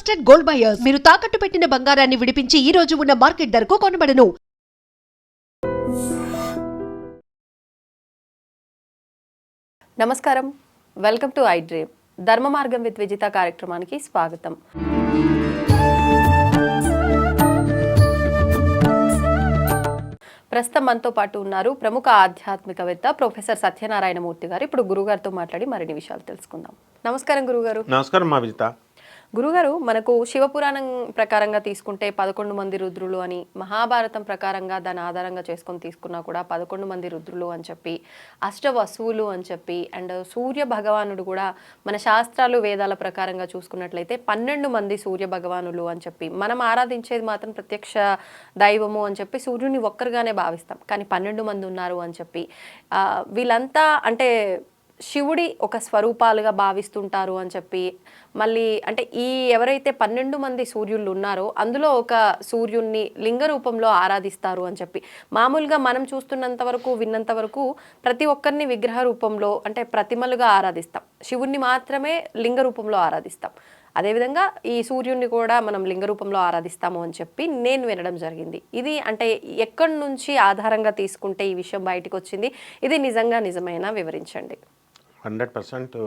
Trusted gold buyers మీరు తాకట్టు పెట్టిన బంగారాన్ని విడిపించి ఈ రోజు ఉన్న మార్కెట్ ధరకు కొనబడను. నమస్కారం, వెల్కమ్ టు ఐ డ్రీమ్. ధర్మ మార్గం విత్ విజిత కార్యక్రమానికి స్వాగతం. ప్రస్తుతం మనతో పాటు ఉన్నారు ప్రముఖ ఆధ్యాత్మికవేత్త ప్రొఫెసర్ సత్యనారాయణ మూర్తి గారు. ఇప్పుడు గురుగారితో మాట్లాడి మరిన్ని విషయాలు తెలుసుకుందాం. నమస్కారం గురుగారు. నమస్కారం మా విజిత. గురుగారు, మనకు శివపురాణం ప్రకారంగా తీసుకుంటే 11 మంది రుద్రులు అని, మహాభారతం ప్రకారంగా దాని ఆధారంగా చేసుకొని తీసుకున్నా కూడా 11 మంది రుద్రులు అని చెప్పి, అష్టవసువులు అని చెప్పి, అండ్ సూర్య భగవానుడు కూడా మన శాస్త్రాలు వేదాల ప్రకారంగా చూసుకున్నట్లయితే 12 మంది సూర్య భగవానులు అని చెప్పి, మనం ఆరాధించేది మాత్రం ప్రత్యక్ష దైవము అని చెప్పి సూర్యుని ఒక్కరుగానే భావిస్తాం. కానీ 12 మంది ఉన్నారు అని చెప్పి వీళ్ళంతా అంటే శివుడి ఒక స్వరూపాలుగా భావిస్తుంటారు అని చెప్పి, మళ్ళీ అంటే ఈ ఎవరైతే 12 మంది సూర్యుళ్ళు ఉన్నారో అందులో ఒక సూర్యుడిని లింగ రూపంలో ఆరాధిస్తారు అని చెప్పి, మామూలుగా మనం చూస్తున్నంత వరకు విన్నంత వరకు ప్రతి ఒక్కరిని విగ్రహ రూపంలో అంటే ప్రతిమలుగా ఆరాధిస్తాం, శివుణ్ణి మాత్రమే లింగ రూపంలో ఆరాధిస్తాం. అదేవిధంగా ఈ సూర్యుడిని కూడా మనం లింగ రూపంలో ఆరాధిస్తాము అని చెప్పి నేను వినడం జరిగింది. ఇది అంటే ఎక్కడి నుంచి ఆధారంగా తీసుకుంటే ఈ విషయం బయటకు వచ్చింది? ఇది నిజంగా నిజమైనా వివరించండి. 100%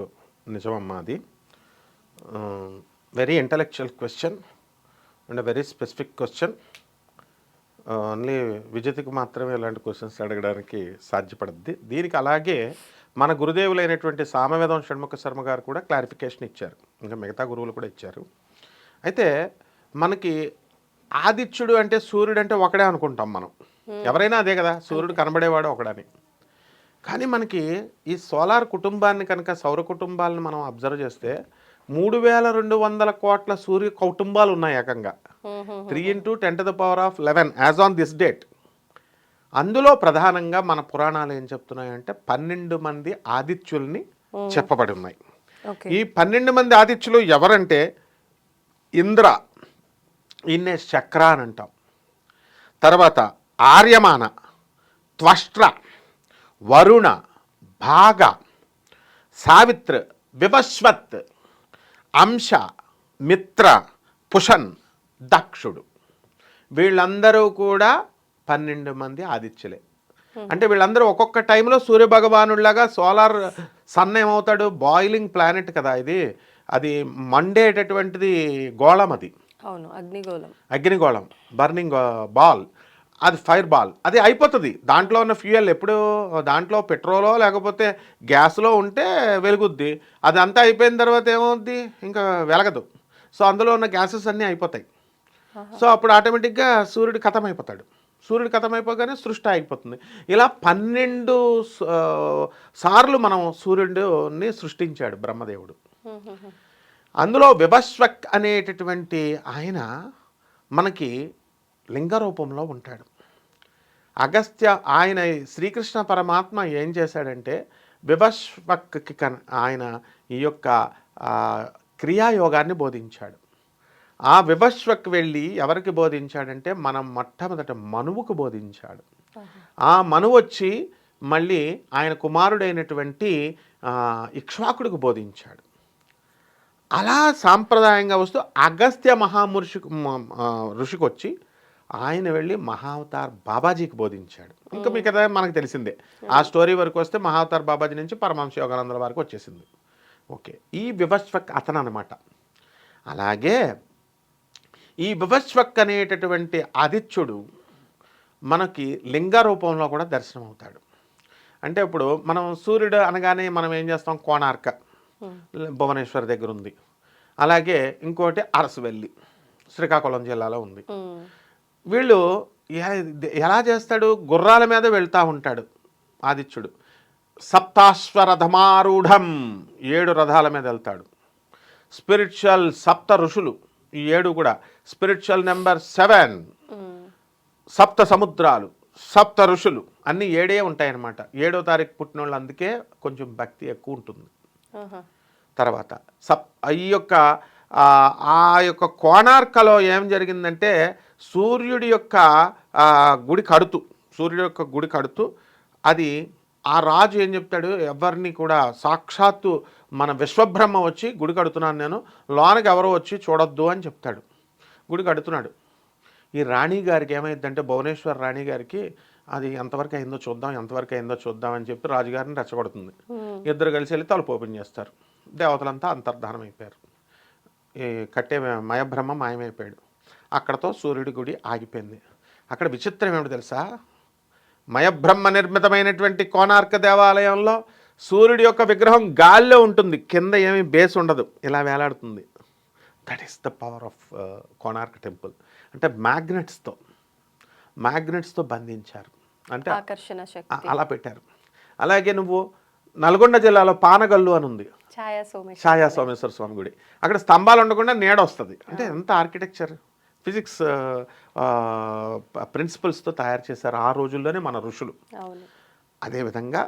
నిజమమ్మా. అది very intellectual question and very specific question. Only విజితకు మాత్రమే ఇలాంటి క్వశ్చన్స్ అడగడానికి సాధ్యపడుద్ది. దీనికి అలాగే మన గురుదేవులైనటువంటి సామవేదం షణ్ముఖ శర్మ గారు కూడా క్లారిఫికేషన్ ఇచ్చారు, ఇంకా మిగతా గురువులు కూడా ఇచ్చారు. అయితే మనకి ఆదిత్యుడు అంటే సూర్యుడు అంటే ఒకడే అనుకుంటాం మనం, ఎవరైనా అదే కదా, సూర్యుడు కనబడేవాడు ఒకడని. కానీ మనకి ఈ సోలార్ కుటుంబాన్ని కనుక, సౌర కుటుంబాలను మనం అబ్జర్వ్ చేస్తే 3200 కోట్ల సూర్య కుటుంబాలు ఉన్నాయి ఏకంగా. 3 × 10⁻11 యాజ్ ఆన్ దిస్ డేట్. అందులో ప్రధానంగా మన పురాణాలు ఏం చెప్తున్నాయంటే 12 మంది ఆదిత్యుల్ని చెప్పబడి ఉన్నాయి. ఈ 12 మంది ఆదిత్యులు ఎవరంటే ఇంద్ర, ఈయన్నే చక్ర అని అంటాం. తర్వాత ఆర్యమాన, త్వష్ట్ర, వరుణ, భాగ, సావిత్ర, వివస్వత్, అంశ, మిత్ర, పుషన్, దక్షుడు. వీళ్ళందరూ కూడా 12 మంది ఆదిత్యులే. అంటే వీళ్ళందరూ ఒక్కొక్క టైంలో సూర్యభగవానుడిలాగా, సోలార్ సన్ ఏమవుతాడు, బాయిలింగ్ ప్లానెట్ కదా ఇది, అది మండేటటువంటిది గోళం, అది అవును అగ్నిగోళం, అగ్నిగోళం, బర్నింగ్ బాల్, అది ఫైర్ బాల్. అది అయిపోతుంది. దాంట్లో ఉన్న ఫ్యూయల్ ఎప్పుడు దాంట్లో పెట్రోలో లేకపోతే గ్యాస్లో ఉంటే వెలుగుద్ది. అది అంతా అయిపోయిన తర్వాత ఏమవుద్ది, ఇంకా వెలగదు. సో అందులో ఉన్న గ్యాసెస్ అన్నీ అయిపోతాయి. సో అప్పుడు ఆటోమేటిక్గా సూర్యుడు ఖతమైపోతాడు. సూర్యుడు ఖతమైపోగానే సృష్టి ఆగిపోతుంది. ఇలా 12 సార్లు మనం సూర్యుడిని సృష్టించాడు బ్రహ్మదేవుడు. అందులో విభస్వక్ అనేటటువంటి ఆయన మనకి లింగ రూపంలో ఉంటాడు. అగస్త్య, ఆయన శ్రీకృష్ణ పరమాత్మ ఏం చేశాడంటే విభస్వక్కి ఆయన ఈ యొక్క క్రియాయోగాన్ని బోధించాడు. ఆ విభస్వక్ వెళ్ళి ఎవరికి బోధించాడంటే మనం మొట్టమొదట మనువుకు బోధించాడు. ఆ మనువు వచ్చి మళ్ళీ ఆయన కుమారుడైనటువంటి ఇక్ష్వాకుడికి బోధించాడు. అలా సాంప్రదాయంగా వస్తూ అగస్త్య ఋషికి వచ్చి ఆయన వెళ్ళి మహావతార్ బాబాజీకి బోధించాడు. ఇంకా మీకు కదా మనకు తెలిసిందే. ఆ స్టోరీ వరకు వస్తే మహావతార్ బాబాజీ నుంచి పరమహంస యోగానందుల వరకు వచ్చేసింది. ఓకే, ఈ విభస్వక్ అతను అనమాట. అలాగే ఈ విభస్వక్ అనేటటువంటి ఆదిత్యుడు మనకి లింగ రూపంలో కూడా దర్శనం అవుతాడు. అంటే ఇప్పుడు మనం సూర్యుడు అనగానే మనం ఏం చేస్తాం, కోణార్క భువనేశ్వర్ దగ్గర ఉంది. అలాగే ఇంకోటి అరసవెల్లి శ్రీకాకుళం జిల్లాలో ఉంది. వీళ్ళు ఎలా చేస్తాడు, గుర్రాల మీద వెళ్తూ ఉంటాడు ఆదిత్యుడు. సప్తాశ్వరథమారూఢం, 7 రథాల మీద వెళ్తాడు. స్పిరిచువల్ సప్త ఋషులు, ఈ 7 కూడా స్పిరిచువల్ నెంబర్ 7. సప్త సముద్రాలు, సప్త ఋషులు అన్నీ 7 ఉంటాయన్నమాట. 7వ తారీఖు పుట్టిన వాళ్ళు, అందుకే కొంచెం భక్తి ఎక్కువ ఉంటుంది. తర్వాత ఈ యొక్క ఆ యొక్క కోణార్కలో ఏం జరిగిందంటే సూర్యుడి యొక్క గుడి కడుతూ అది ఆ రాజు ఏం చెప్తాడు, ఎవరిని కూడా సాక్షాత్తు మన విశ్వబ్రహ్మ వచ్చి గుడి కడుతున్నాను నేను, లోనకి ఎవరో వచ్చి చూడొద్దు అని చెప్తాడు. గుడి కడుతున్నాడు. ఈ రాణి గారికి ఏమైందంటే, భువనేశ్వర్ రాణి గారికి అది ఎంతవరకు అయిందో చూద్దాం అని చెప్పి రాజుగారిని రెచ్చగొడుతుంది. ఇద్దరు కలిసి వెళ్ళి తలుపు ఓపెన్ చేస్తారు. దేవతలంతా అంతర్ధానం అయిపోయారు. ఈ కట్టే మయబ్రహ్మ మాయమైపోయాడు. అక్కడతో సూర్యుడి గుడి ఆగిపోయింది. అక్కడ విచిత్రం ఏమిటి తెలుసా, మయబ్రహ్మ నిర్మితమైనటువంటి కోణార్క దేవాలయంలో సూర్యుడి యొక్క విగ్రహం గాల్లో ఉంటుంది, కింద ఏమీ బేస్ ఉండదు, ఇలా వేలాడుతుంది. That is the power of Konark temple. అంటే మ్యాగ్నెట్స్తో బంధించారు, అంటే ఆకర్షణ శక్తి అలా పెట్టారు. అలాగే నువ్వు నల్గొండ జిల్లాలో పానగల్లు అని ఉంది, ఛాయా సోమేశ్వర స్వామి గుడి. అక్కడ స్తంభాలు ఉండకుండా నీడ వస్తుంది. అంటే ఎంత ఆర్కిటెక్చర్, ఫిజిక్స్ ప్రిన్సిపల్స్తో తయారు చేశారు ఆ రోజుల్లోనే మన ఋషులు. అదేవిధంగా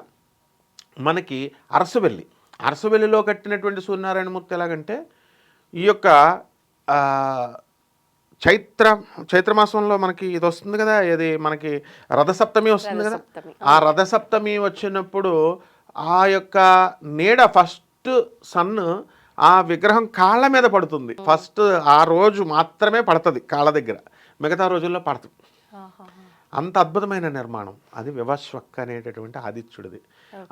మనకి అరసవెల్లిలో కట్టినటువంటి సూర్యనారాయణమూర్తి ఎలాగంటే, ఈ యొక్క చైత్రమాసంలో మనకి ఇది వస్తుంది కదా, ఇది మనకి రథసప్తమి వస్తుంది కదా, ఆ రథసప్తమి వచ్చినప్పుడు ఆ యొక్క నీడ ఫస్ట్ సన్ ఆ విగ్రహం కాళ్ళ మీద పడుతుంది. ఫస్ట్ ఆ రోజు మాత్రమే పడుతుంది కాళ్ళ దగ్గర, మిగతా రోజుల్లో పడుతుంది. అంత అద్భుతమైన నిర్మాణం అది వివస్వక్ అనేటటువంటి ఆదిత్యుడిది.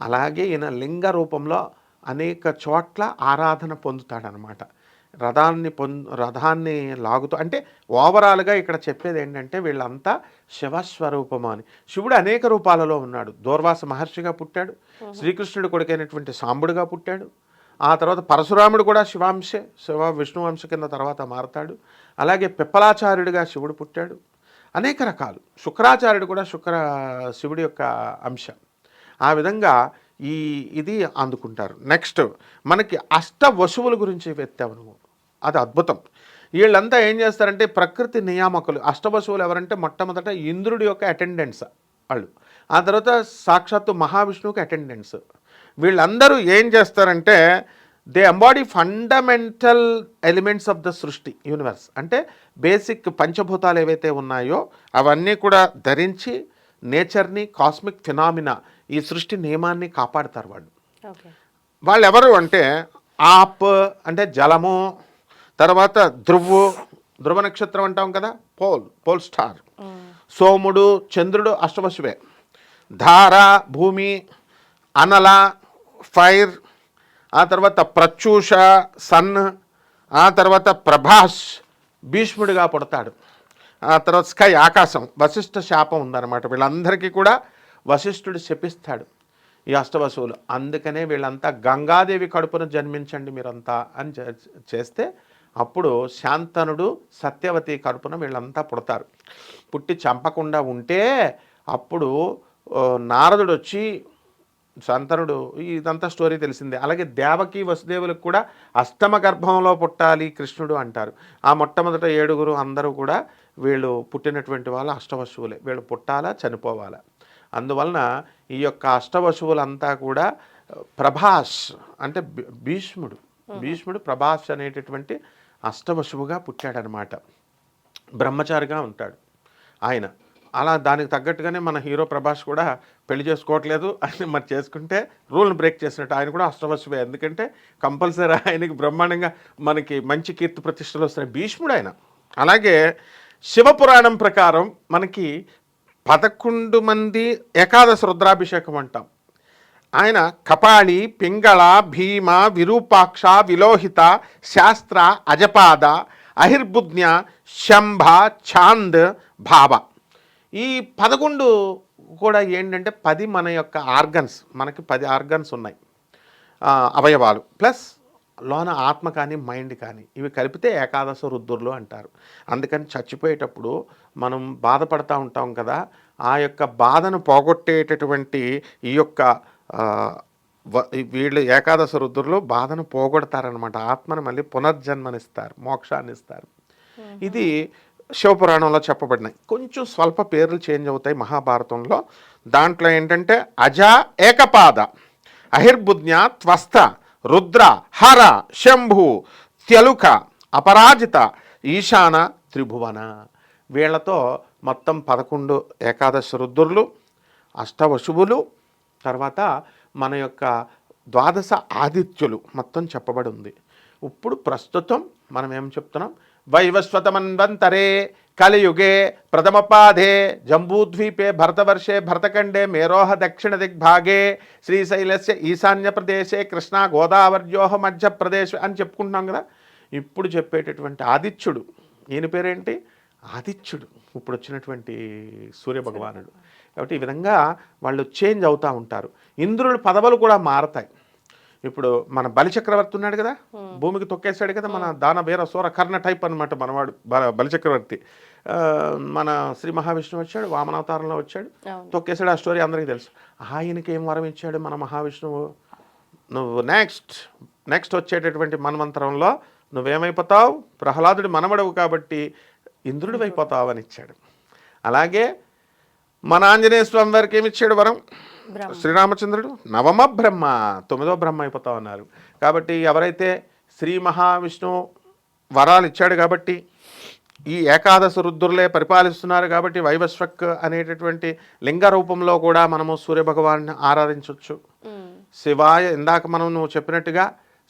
అలాగే ఈయన లింగ రూపంలో అనేక చోట్ల ఆరాధన పొందుతాడనమాట. రథాన్ని లాగుతూ, అంటే ఓవరాల్గా ఇక్కడ చెప్పేది ఏంటంటే వీళ్ళంతా శివస్వరూపము అని. శివుడు అనేక రూపాలలో ఉన్నాడు. దూర్వాస మహర్షిగా పుట్టాడు, శ్రీకృష్ణుడు కొడుకైనటువంటి సాంబుడుగా పుట్టాడు, ఆ తర్వాత పరశురాముడు కూడా శివాంశే, విష్ణువంశ కింద తర్వాత మారతాడు. అలాగే పిప్పలాచార్యుడిగా శివుడు పుట్టాడు. అనేక రకాలు. శుక్రాచార్యుడు కూడా శివుడి యొక్క అంశ. ఆ విధంగా ఇది అందుకుంటారు. నెక్స్ట్ మనకి అష్టవశువుల గురించి వెత్తావు నువ్వు, అది అద్భుతం. వీళ్ళంతా ఏం చేస్తారంటే ప్రకృతి నియామకులు. అష్టవశువులు ఎవరంటే మొట్టమొదట ఇంద్రుడి యొక్క అటెండెన్స్ వాళ్ళు, ఆ తర్వాత సాక్షాత్తు మహావిష్ణువుకి అటెండెన్స్. వీళ్ళందరూ ఏం చేస్తారంటే they embody fundamental elements of the సృష్టి యూనివర్స్. అంటే బేసిక్ పంచభూతాలు ఏవైతే ఉన్నాయో అవన్నీ కూడా ధరించి నేచర్ని, కాస్మిక్ ఫినామినా, ఈ సృష్టి నియమాన్ని కాపాడుతారు వాళ్ళు ఎవరు అంటే ఆప్ అంటే జలము, తర్వాత ధ్రువ నక్షత్రం అంటాం కదా, పోల్ స్టార్, సోముడు, చంద్రుడు అష్టవశువే, ధార భూమి, అనల ఫైర్, ఆ తర్వాత ప్రత్యూష సన్, ఆ తర్వాత ప్రభాస్ భీష్ముడిగా పుడతాడు, ఆ తర్వాత స్కై ఆకాశం, వశిష్ఠ శాపం ఉందన్నమాట. వీళ్ళందరికీ కూడా వశిష్ఠుడు శపిస్తాడు ఈ అష్టవశువులు. అందుకనే వీళ్ళంతా గంగాదేవి కడుపున జన్మించండి మీరంతా అని చేస్తే అప్పుడు శాంతనుడు సత్యవతి కడుపున వీళ్ళంతా పుడతారు. పుట్టి చంపకుండా ఉంటే అప్పుడు నారదుడు వచ్చి, శాంతనుడు, ఇదంతా స్టోరీ తెలిసిందే. అలాగే దేవకి వసుదేవులకు కూడా అష్టమ గర్భంలో పుట్టాలి కృష్ణుడు అంటారు. ఆ మొట్టమొదట 7 అందరూ కూడా వీళ్ళు పుట్టినటువంటి వాళ్ళు అష్టవశువులే. వీళ్ళు పుట్టాలా చనిపోవాలా. అందువలన ఈ యొక్క అష్టవశువులంతా కూడా ప్రభాస్ అంటే భీష్ముడు ప్రభాస్ అనేటటువంటి అష్టవశువుగా పుట్టాడనమాట. బ్రహ్మచారిగా ఉంటాడు ఆయన. అలా దానికి తగ్గట్టుగానే మన హీరో ప్రభాస్ కూడా పెళ్లి చేసుకోవట్లేదు అని మరి చేసుకుంటే రూల్ని బ్రేక్ చేసినట్టు. ఆయన కూడా అష్టవశువే, ఎందుకంటే కంపల్సరీ ఆయనకి బ్రహ్మాండంగా మనకి మంచి కీర్తి ప్రతిష్టలు వస్తున్నాయి. భీష్ముడు ఆయన. అలాగే శివపురాణం ప్రకారం మనకి 11 మంది ఏకాదశ రుద్రాభిషేకం అంటాం. ఆయన కపాళి, పింగళ, భీమ, విరూపాక్ష, విలోహిత, శాస్త్ర, అజపాద, అహిర్బుజ్ఞ, శంభ, ఛాంద్, భావ. ఈ 11 కూడా ఏంటంటే 10 మన యొక్క ఆర్గన్స్, మనకి 10 ఆర్గన్స్ ఉన్నాయి, అవయవాలు, ప్లస్ లోన ఆత్మ కానీ మైండ్ కానీ, ఇవి కలిపితే ఏకాదశ రుద్రులు అంటారు. అందుకని చచ్చిపోయేటప్పుడు మనం బాధపడతా ఉంటాం కదా, ఆ యొక్క బాధను పోగొట్టేటటువంటి ఈ యొక్క వీళ్ళు ఏకాదశ రుద్రులు బాధను పోగొడతారనమాట. ఆత్మను మళ్ళీ పునర్జన్మనిస్తారు, మోక్షాన్ని ఇస్తారు. ఇది శివపురాణంలో చెప్పబడినాయి. కొంచెం స్వల్ప పేర్లు చేంజ్ అవుతాయి మహాభారతంలో. దాంట్లో ఏంటంటే అజ ఏకపాద, అహిర్బుజ్ఞ, త్వస్థ, రుద్ర, హర, శంభు, త్యలుక, అపరాజిత, ఈశాన, త్రిభువన. వీళ్లతో మొత్తం 11 ఏకాదశ రుద్రులు, అష్టవశువులు, తర్వాత మన యొక్క ద్వాదశ ఆదిత్యులు మొత్తం చెప్పబడి ఉంది. ఇప్పుడు ప్రస్తుతం మనం ఏం చెప్తున్నాం, వైవస్వతమన్వంతరే కలియుగే ప్రథమపాదే జంబూద్వీపే భరతవర్షే భరతఖండే మేరోహ దక్షిణ దిగ్భాగే శ్రీశైలస్య ఈశాన్య ప్రదేశే కృష్ణా గోదావర్యోహ మధ్యప్రదేశ్ అని చెప్పుకుంటున్నాం కదా. ఇప్పుడు చెప్పేటటువంటి ఆదిత్యుడు, ఈయన పేరేంటి? ఆదిత్యుడు, ఇప్పుడు వచ్చినటువంటి సూర్యభగవానుడు. కాబట్టి ఈ విధంగా వాళ్ళు చేంజ్ అవుతూ ఉంటారు. ఇంద్రుడి పదవులు కూడా మారతాయి. ఇప్పుడు మన బలిచక్రవర్తి ఉన్నాడు కదా, భూమికి తొక్కేశాడు కదా, మన దానవీర సూర కర్ణ టైప్ అనమాట మనవాడు బలిచక్రవర్తి. మన శ్రీ మహావిష్ణువు వచ్చాడు, వామనావతారంలో వచ్చాడు, తొక్కేశాడు. ఆ స్టోరీ అందరికీ తెలుసు. ఆయనకి ఏం వరం ఇచ్చాడు మన మహావిష్ణువు? నువ్వు నెక్స్ట్ వచ్చేటటువంటి మన్వంతరంలో నువ్వేమైపోతావు? ప్రహ్లాదుడి మనవడవు కాబట్టి ఇంద్రుడి అయిపోతావు అని ఇచ్చాడు. అలాగే మన ఆంజనేయ స్వామి వారికి ఏమి ఇచ్చాడు వరం? శ్రీరామచంద్రుడు నవమ బ్రహ్మ, 9వ బ్రహ్మ అయిపోతావు అన్నారు. కాబట్టి ఎవరైతే శ్రీ మహావిష్ణువు వరాలు ఇచ్చాడు కాబట్టి ఈ ఏకాదశ రుద్రులే పరిపాలిస్తున్నారు కాబట్టి వైవస్వక్ అనేటటువంటి లింగ రూపంలో కూడా మనము సూర్యభగవాన్ని ఆరాధించవచ్చు. శివాయ, ఇందాక నువ్వు చెప్పినట్టుగా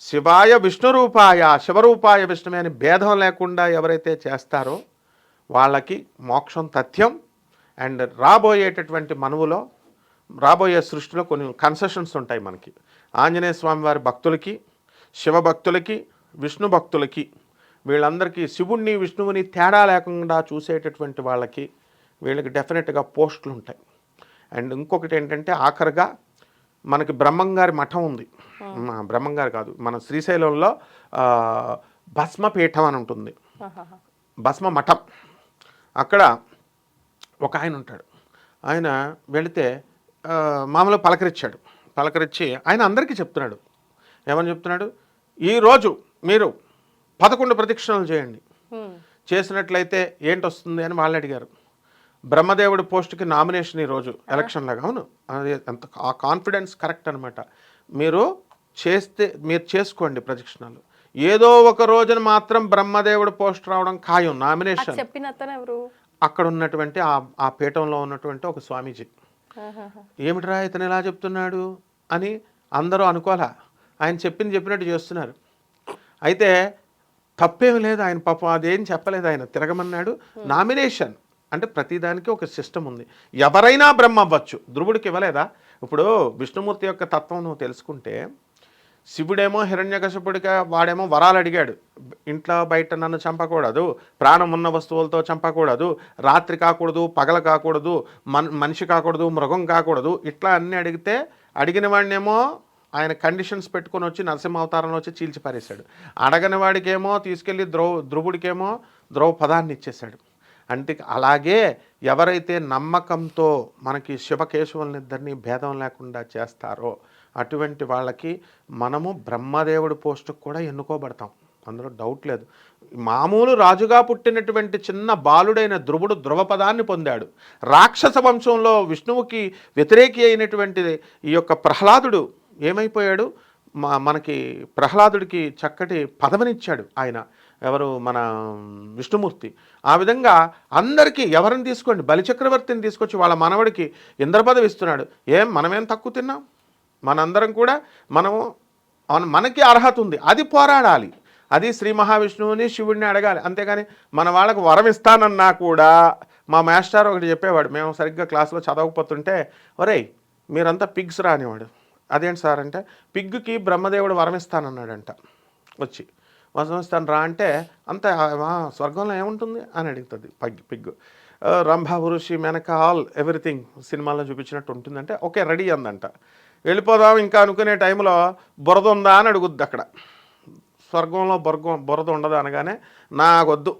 శివాయ విష్ణు రూపాయ శివరూపాయ విష్ణుమే అని భేదం లేకుండా ఎవరైతే చేస్తారో వాళ్ళకి మోక్షం తథ్యం. అండ్ రాబోయేటటువంటి మనువులో, రాబోయే సృష్టిలో కొన్ని కన్సెషన్స్ ఉంటాయి మనకి. ఆంజనేయ స్వామి వారి భక్తులకి, శివ భక్తులకి, విష్ణు భక్తులకి, వీళ్ళందరికీ శివుణ్ణి విష్ణువుని తేడా లేకుండా చూసేటటువంటి వాళ్ళకి వీళ్ళకి డెఫినెట్గా పోస్టులు ఉంటాయి. అండ్ ఇంకొకటి ఏంటంటే ఆఖరిగా మనకి బ్రహ్మంగారి మఠం ఉంది. బ్రహ్మంగారు కాదు, మన శ్రీశైలంలో భస్మపీఠం అని ఉంటుంది, భస్మ మఠం. అక్కడ ఒక ఆయన ఉంటాడు. ఆయన వెళితే మామూలుగా పలకరించి ఆయన అందరికీ చెప్తున్నాడు. ఏమని చెప్తున్నాడు? ఈరోజు మీరు 11 ప్రదక్షిణలు చేయండి, చేసినట్లయితే ఏంటి వస్తుంది అని వాళ్ళు అడిగారు. బ్రహ్మదేవుడి పోస్టుకి నామినేషన్ ఈరోజు ఎలక్షన్ లాగా. అవును, అది అంత ఆ కాన్ఫిడెన్స్ కరెక్ట్ అనమాట. మీరు చేసుకోండి ప్రదక్షిణాలు. ఏదో ఒక రోజున మాత్రం బ్రహ్మదేవుడి పోస్ట్ రావడం ఖాయం, నామినేషన్. అక్కడ ఉన్నటువంటి ఆ పీఠంలో ఉన్నటువంటి ఒక స్వామీజీ, ఏమిట్రా ఇతను ఎలా చెప్తున్నాడు అని అందరూ అనుకోలే. ఆయన చెప్పినట్టు చేస్తున్నారు. అయితే తప్పేమి లేదు, ఆయన పాపం అదేం చెప్పలేదు, ఆయన తిరగమన్నాడు. నామినేషన్ అంటే ప్రతిదానికి ఒక సిస్టమ్ ఉంది. ఎవరైనా బ్రహ్మ అవ్వచ్చు. ధ్రువుడికి ఇవ్వలేదా? ఇప్పుడు విష్ణుమూర్తి యొక్క తత్వం నువ్వు తెలుసుకుంటే, శివుడేమో హిరణ్యకశిపుడిగా వాడేమో వరాలు అడిగాడు. ఇంట్లో బయట నన్ను చంపకూడదు, ప్రాణం ఉన్న వస్తువులతో చంపకూడదు, రాత్రి కాకూడదు, పగల కాకూడదు, మనిషి కాకూడదు, మృగం కాకూడదు, ఇట్లా అన్నీ అడిగితే అడిగిన వాడినేమో ఆయన కండిషన్స్ పెట్టుకొని వచ్చి నరసింహ అవతారంలో వచ్చి చీల్చి పారేశాడు. అడగని వాడికేమో తీసుకెళ్ళి ధ్రువుడికేమో ద్రౌపదాన్ని ఇచ్చేశాడు. అంటే అలాగే ఎవరైతే నమ్మకంతో మనకి శివకేశవులనిద్దరినీ భేదం లేకుండా చేస్తారో అటువంటి వాళ్ళకి మనము బ్రహ్మదేవుడి పోస్టుకు కూడా ఎన్నుకోబడతాం, అందులో డౌట్ లేదు. మామూలు రాజుగా పుట్టినటువంటి చిన్న బాలుడైన ధ్రువుడు ధ్రువపదాన్ని పొందాడు. రాక్షస వంశంలో విష్ణువుకి వ్యతిరేకి అయినటువంటి ఈ యొక్క ప్రహ్లాదుడు ఏమైపోయాడు? మనకి ప్రహ్లాదుడికి చక్కటి పదవినిచ్చాడు ఆయన, ఎవరు? మన విష్ణుమూర్తి. ఆ విధంగా అందరికీ ఎవరిని తీసుకోండి, బలిచక్రవర్తిని తీసుకొచ్చి వాళ్ళ మనవడికి ఇంద్ర పదవి ఇస్తున్నాడు. మనమేం తక్కువ తిన్నాం? మనందరం కూడా మనకి అర్హత ఉంది, అది పోరాడాలి, అది శ్రీ మహావిష్ణువుని శివుడిని అడగాలి. అంతేగాని మన వాళ్ళకు వరం ఇస్తానన్నా కూడా, మా మాస్టర్ ఒకటి చెప్పేవాడు, మేము సరిగ్గా క్లాస్లో చదవకపోతుంటే, ఒరేయ్ మీరంతా పిగ్స్ రా అనేవాడు. అదేంటి సార్ అంటే, పిగ్గుకి బ్రహ్మదేవుడు వరం ఇస్తానన్నాడంట. వచ్చి వరం ఇస్తాను రా అంటే, అంత స్వర్గంలో ఏముంటుంది అని అడుగుతుంది పిగ్గు. రంభ ఋషి మెనక ఆల్ ఎవ్రీథింగ్ సినిమాలో చూపించినట్టు ఉంటుందంటే, ఓకే రెడీ అందంట. వెళ్ళిపోదాం ఇంకా అనుకునే టైంలో బురద ఉందా అని అడుగుద్ది. అక్కడ స్వర్గంలో బురద ఉండదు అనగానే, నాకొద్దు,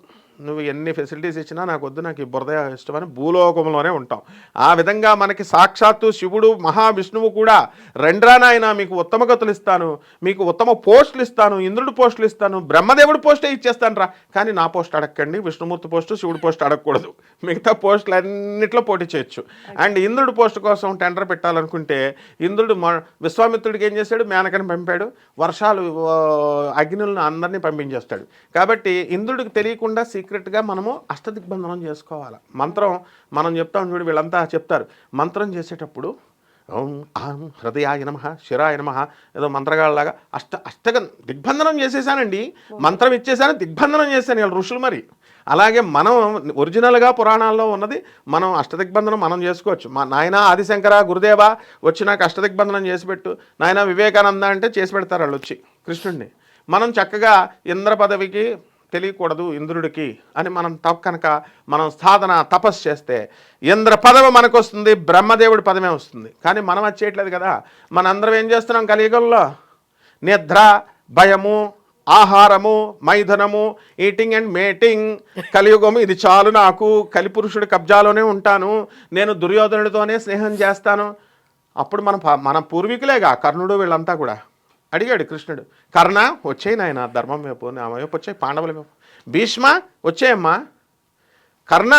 నువ్వు ఎన్ని ఫెసిలిటీస్ ఇచ్చినా నాకొద్దు, నాకు ఈ బురద ఇష్టమని భూలోకంలోనే ఉంటాం. ఆ విధంగా మనకి సాక్షాత్తు శివుడు మహావిష్ణువు కూడా, రెండ్రానాయన మీకు ఉత్తమ గతులు ఇస్తాను, మీకు ఉత్తమ పోస్టులు ఇస్తాను, ఇంద్రుడి పోస్టులు ఇస్తాను, బ్రహ్మదేవుడి పోస్టే ఇచ్చేస్తాను రా, కానీ నా పోస్ట్ అడగండి, విష్ణుమూర్తి పోస్టు శివుడి పోస్ట్ అడగకూడదు, మిగతా పోస్టులు అన్నింటిలో పోటీ చేయొచ్చు. అండ్ ఇంద్రుడి పోస్టు కోసం టెండర్ పెట్టాలనుకుంటే, ఇంద్రుడు విశ్వామిత్రుడికి ఏం చేశాడు? మేనకని పంపాడు, వర్షాలు అగ్నులను అందరినీ పంపించేస్తాడు. కాబట్టి ఇంద్రుడికి తెలియకుండా సీక్రెట్గా మనము అష్టదిగ్బంధనం చేసుకోవాలి. మంత్రం మనం చెప్తాం చూడు, వీళ్ళంతా చెప్తారు మంత్రం చేసేటప్పుడు ఓం ఆం హృదయాయ నమః శిరాయ నమః ఏదో మంత్రగాళ్ళలాగా అష్టగం దిగ్బంధనం చేసేసానండి. మంత్రం ఇచ్చేసాను, దిగ్బంధనం చేశాను వీళ్ళ ఋషులు. మరి అలాగే మనం ఒరిజినల్గా పురాణాల్లో ఉన్నది మనం అష్టదిగ్బంధనం మనం చేసుకోవచ్చు. మా నాయన ఆదిశంకర గురుదేవ వచ్చి నాకు అష్టదిగ్బంధనం చేసి పెట్టు, నాయన వివేకానంద అంటే చేసి పెడతారు వాళ్ళు వచ్చి కృష్ణుడిని. మనం చక్కగా ఇంద్ర పదవికి తెలియకూడదు ఇంద్రుడికి అని మనం కనుక మనం సాధన తపస్సు చేస్తే ఇంద్ర పదవి మనకు వస్తుంది, బ్రహ్మదేవుడి పదమే వస్తుంది. కానీ మనం అది చేయట్లేదు కదా. మనందరం ఏం చేస్తున్నాం కలియుగంలో? నిద్ర, భయము, ఆహారము, మైథునము, ఈటింగ్ అండ్ మేటింగ్. కలియుగము ఇది చాలు నాకు, కలిపురుషుడి కబ్జాలోనే ఉంటాను, నేను దుర్యోధనుడితోనే స్నేహం చేస్తాను. అప్పుడు మన పూర్వీకులేగా కర్ణుడు వీళ్ళంతా కూడా. అడిగాడు కృష్ణుడు, కర్ణ వచ్చేయి నాయన ధర్మం వైపు, నా వైపు వచ్చాయి, పాండవుల వైపు. భీష్మ వచ్చేయమ్మా. కర్ణ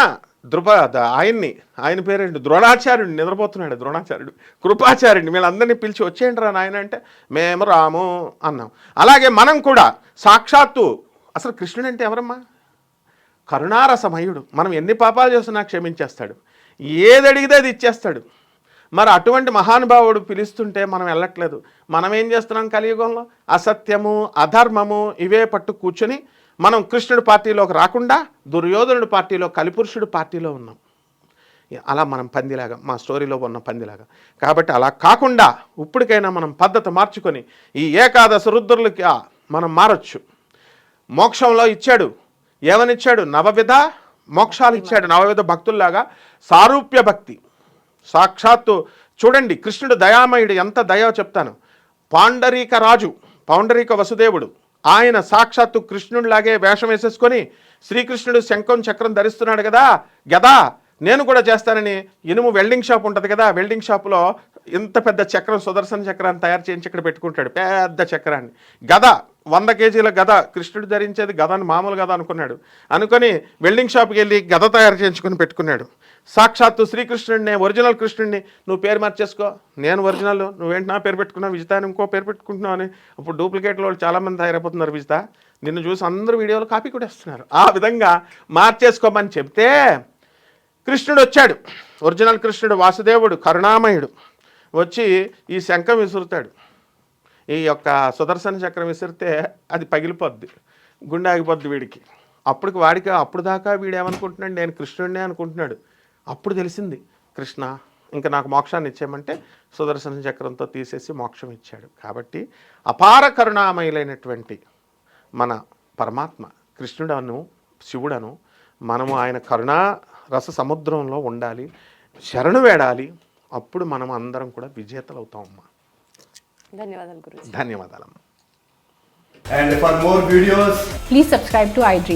ఆయన పేరేంటి ద్రోణాచార్యుడు, నిద్రపోతున్నాడు ద్రోణాచార్యుడు, కృపాచార్యుడిని వీళ్ళందరినీ పిలిచి వచ్చేయండి రా నాయన అంటే మేము రాము అన్నాం. అలాగే మనం కూడా సాక్షాత్తు అసలు కృష్ణుడు అంటే ఎవరమ్మా? కరుణారసమయుడు. మనం ఎన్ని పాపాలు చేస్తున్నా క్షమించేస్తాడు, ఏది అడిగితే అది ఇచ్చేస్తాడు. మరి అటువంటి మహానుభావుడు పిలుస్తుంటే మనం వెళ్ళట్లేదు. మనం ఏం చేస్తున్నాం కలియుగంలో? అసత్యము, అధర్మము ఇవే పట్టు కూర్చొని మనం కృష్ణుడి పార్టీలోకి రాకుండా దుర్యోధనుడి పార్టీలో, కలిపురుషుడి పార్టీలో ఉన్నాం. అలా మనం పందిలాగా, మా స్టోరీలో ఉన్న పందిలాగా. కాబట్టి అలా కాకుండా ఇప్పటికైనా మనం పద్ధతి మార్చుకొని ఈ ఏకాదశ రుద్రులకి మనం మారచ్చు. మోక్షంలో ఇచ్చాడు, ఏమనిచ్చాడు? నవవిధ మోక్షాలు ఇచ్చాడు. నవవిధ భక్తుల్లాగా సారూప్య భక్తి. సాక్షాత్తు చూడండి కృష్ణుడు దయామయుడు, ఎంత దయో చెప్తాను. పాండరీక రాజు, పౌండరీక వసుదేవుడు, ఆయన సాక్షాత్తు కృష్ణుడిలాగే వేషం వేసేసుకొని శ్రీకృష్ణుడు శంఖం చక్రం ధరిస్తున్నాడు కదా, గదా నేను కూడా చేస్తానని ఇనుము వెల్డింగ్ షాప్ ఉంటుంది కదా, వెల్డింగ్ షాపులో ఇంత పెద్ద చక్రం, సుదర్శన చక్రాన్ని తయారు చేయించి ఇక్కడ పెట్టుకుంటాడు, పెద్ద చక్రాన్ని. గద 100 కేజీల గద, కృష్ణుడు ధరించేది గదని మామూలు గద అనుకొని వెల్డింగ్ షాప్కి వెళ్ళి గద తయారు చేయించుకొని పెట్టుకున్నాడు. సాక్షాత్తు శ్రీకృష్ణుడిని, ఒరిజినల్ కృష్ణుడిని నువ్వు పేరు మార్చేసుకో, నేను ఒరిజినల్, నువ్వేంటి నా పేరు పెట్టుకున్నావు, విజిత అని ఇంకో పేరు పెట్టుకుంటున్నావు అని. ఇప్పుడు డూప్లికేట్లో వాళ్ళు చాలామంది తయారైపోతున్నారు. విజిత నిన్ను చూసి అందరూ వీడియోలు కాపీ కూడా ఇస్తున్నారు. ఆ విధంగా మార్చేసుకోమని చెప్తే కృష్ణుడు వచ్చాడు. ఒరిజినల్ కృష్ణుడు వాసుదేవుడు కరుణామయుడు వచ్చి ఈ శంఖం విసురుతాడు. ఈ యొక్క సుదర్శన చక్రం విసిరితే అది పగిలిపోద్ది, గుండె ఆగిపోద్ది వీడికి. అప్పుడు దాకా వీడు ఏమనుకుంటున్నాడు? నేను కృష్ణుడినే అనుకుంటున్నాడు. అప్పుడు తెలిసింది కృష్ణ ఇంకా నాకు మోక్షాన్ని ఇచ్చేయమంటే సుదర్శన చక్రంతో తీసేసి మోక్షం ఇచ్చాడు. కాబట్టి అపార కరుణామయులైనటువంటి మన పరమాత్మ కృష్ణుడను, శివుడను మనము ఆయన కరుణా రస సముద్రంలో ఉండాలి, శరణు వేడాలి. అప్పుడు మనం అందరం కూడా విజేతలు అవుతామమ్మా. ధన్యవాదాలు Guruji. ధన్యవాదాలమ్మా. And for more videos, Please subscribe to iDream.